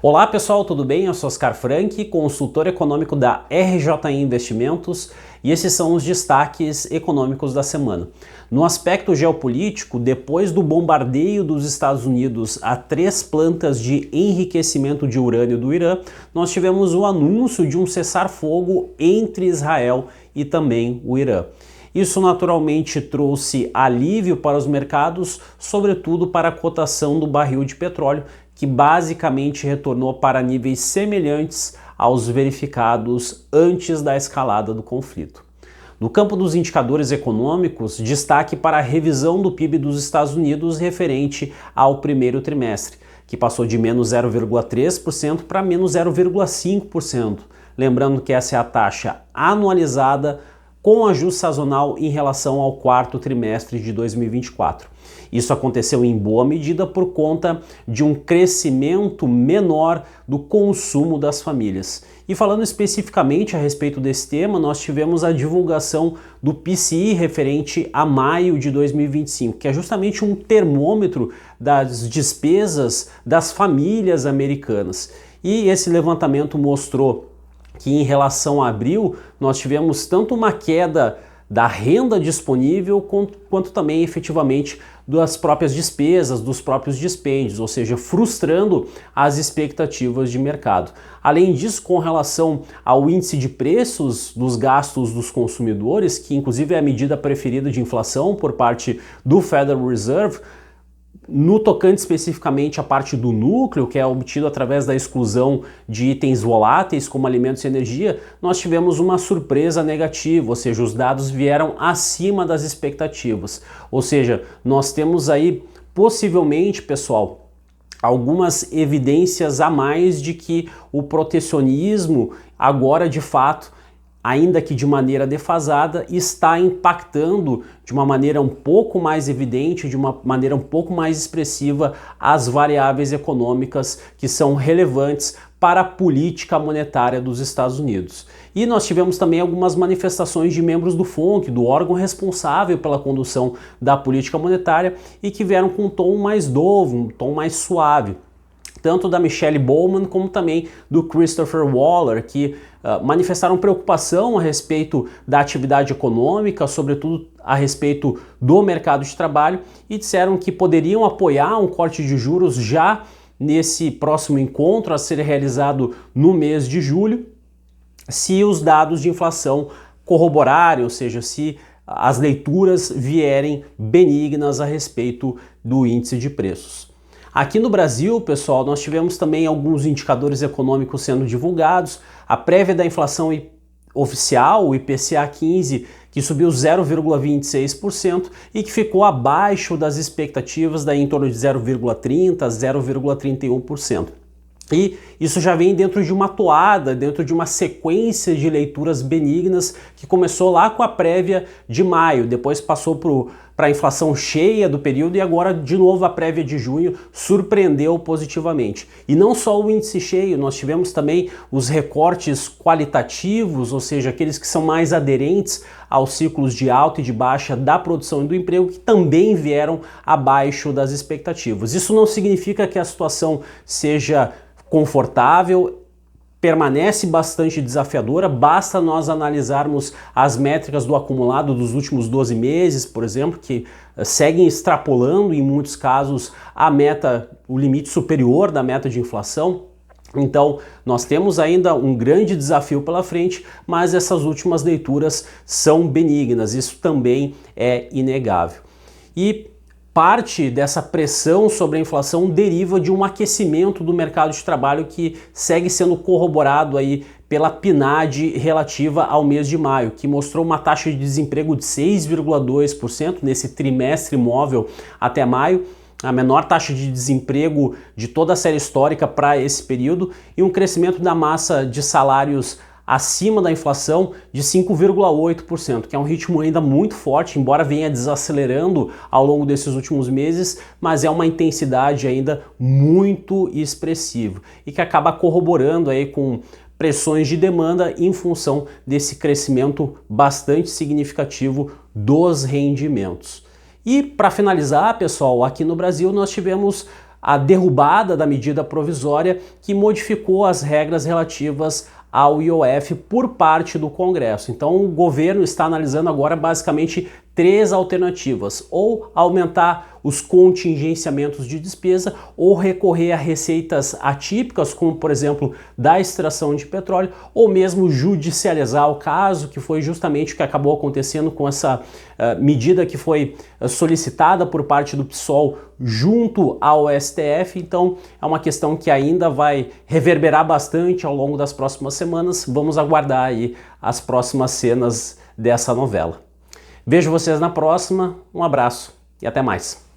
Olá pessoal, tudo bem? Eu sou Oscar Frank, consultor econômico da RJI Investimentos, e esses são os destaques econômicos da semana. No aspecto geopolítico, depois do bombardeio dos Estados Unidos a 3 plantas de enriquecimento de urânio do Irã, nós tivemos o anúncio de um cessar-fogo entre Israel e também o Irã. Isso naturalmente trouxe alívio para os mercados, sobretudo para a cotação do barril de petróleo, que basicamente retornou para níveis semelhantes aos verificados antes da escalada do conflito. No campo dos indicadores econômicos, destaque para a revisão do PIB dos Estados Unidos referente ao primeiro trimestre, que passou de menos 0,3% para menos 0,5%. Lembrando que essa é a taxa anualizada com ajuste sazonal em relação ao quarto trimestre de 2024. Isso aconteceu em boa medida por conta de um crescimento menor do consumo das famílias. E falando especificamente a respeito desse tema, nós tivemos a divulgação do PCI referente a maio de 2025, que é justamente um termômetro das despesas das famílias americanas. E esse levantamento mostrou que em relação a abril nós tivemos tanto uma queda da renda disponível quanto também efetivamente das próprias despesas, dos próprios dispêndios, ou seja, frustrando as expectativas de mercado. Além disso, com relação ao índice de preços dos gastos dos consumidores, que inclusive é a medida preferida de inflação por parte do Federal Reserve, no tocante especificamente à parte do núcleo, que é obtido através da exclusão de itens voláteis como alimentos e energia, nós tivemos uma surpresa negativa, ou seja, os dados vieram acima das expectativas. Ou seja, nós temos aí possivelmente, pessoal, algumas evidências a mais de que o protecionismo agora de fato, ainda que de maneira defasada, está impactando de uma maneira um pouco mais evidente, de uma maneira um pouco mais expressiva, as variáveis econômicas que são relevantes para a política monetária dos Estados Unidos. E nós tivemos também algumas manifestações de membros do FONC, do órgão responsável pela condução da política monetária, e que vieram com um tom mais dovo, um tom mais suave, tanto da Michelle Bowman como também do Christopher Waller, que manifestaram preocupação a respeito da atividade econômica, sobretudo a respeito do mercado de trabalho, e disseram que poderiam apoiar um corte de juros já nesse próximo encontro a ser realizado no mês de julho, se os dados de inflação corroborarem, ou seja, se as leituras vierem benignas a respeito do índice de preços. Aqui no Brasil, pessoal, nós tivemos também alguns indicadores econômicos sendo divulgados. A prévia da inflação oficial, o IPCA 15, que subiu 0,26% e que ficou abaixo das expectativas, daí em torno de 0,30% a 0,31%. E isso já vem dentro de uma toada, dentro de uma sequência de leituras benignas que começou lá com a prévia de maio, depois passou para a inflação cheia do período e agora de novo a prévia de junho surpreendeu positivamente. E não só o índice cheio, nós tivemos também os recortes qualitativos, ou seja, aqueles que são mais aderentes aos ciclos de alta e de baixa da produção e do emprego, que também vieram abaixo das expectativas. Isso não significa que a situação seja confortável, permanece bastante desafiadora, basta nós analisarmos as métricas do acumulado dos últimos 12 meses, por exemplo, que seguem extrapolando em muitos casos a meta, o limite superior da meta de inflação. Então, nós temos ainda um grande desafio pela frente, mas essas últimas leituras são benignas, isso também é inegável. E parte dessa pressão sobre a inflação deriva de um aquecimento do mercado de trabalho que segue sendo corroborado aí pela PNAD relativa ao mês de maio, que mostrou uma taxa de desemprego de 6,2% nesse trimestre móvel até maio, a menor taxa de desemprego de toda a série histórica para esse período, e um crescimento da massa de salários acima da inflação de 5,8%, que é um ritmo ainda muito forte, embora venha desacelerando ao longo desses últimos meses, mas é uma intensidade ainda muito expressiva e que acaba corroborando aí com pressões de demanda em função desse crescimento bastante significativo dos rendimentos. E para finalizar, pessoal, aqui no Brasil nós tivemos a derrubada da medida provisória que modificou as regras relativas ao IOF por parte do Congresso. Então o governo está analisando agora basicamente três alternativas: ou aumentar os contingenciamentos de despesa, ou recorrer a receitas atípicas, como por exemplo da extração de petróleo, ou mesmo judicializar o caso, que foi justamente o que acabou acontecendo com essa medida que foi solicitada por parte do PSOL junto ao STF. Então é uma questão que ainda vai reverberar bastante ao longo das próximas semanas. Vamos aguardar aí as próximas cenas dessa novela. Vejo vocês na próxima, um abraço e até mais.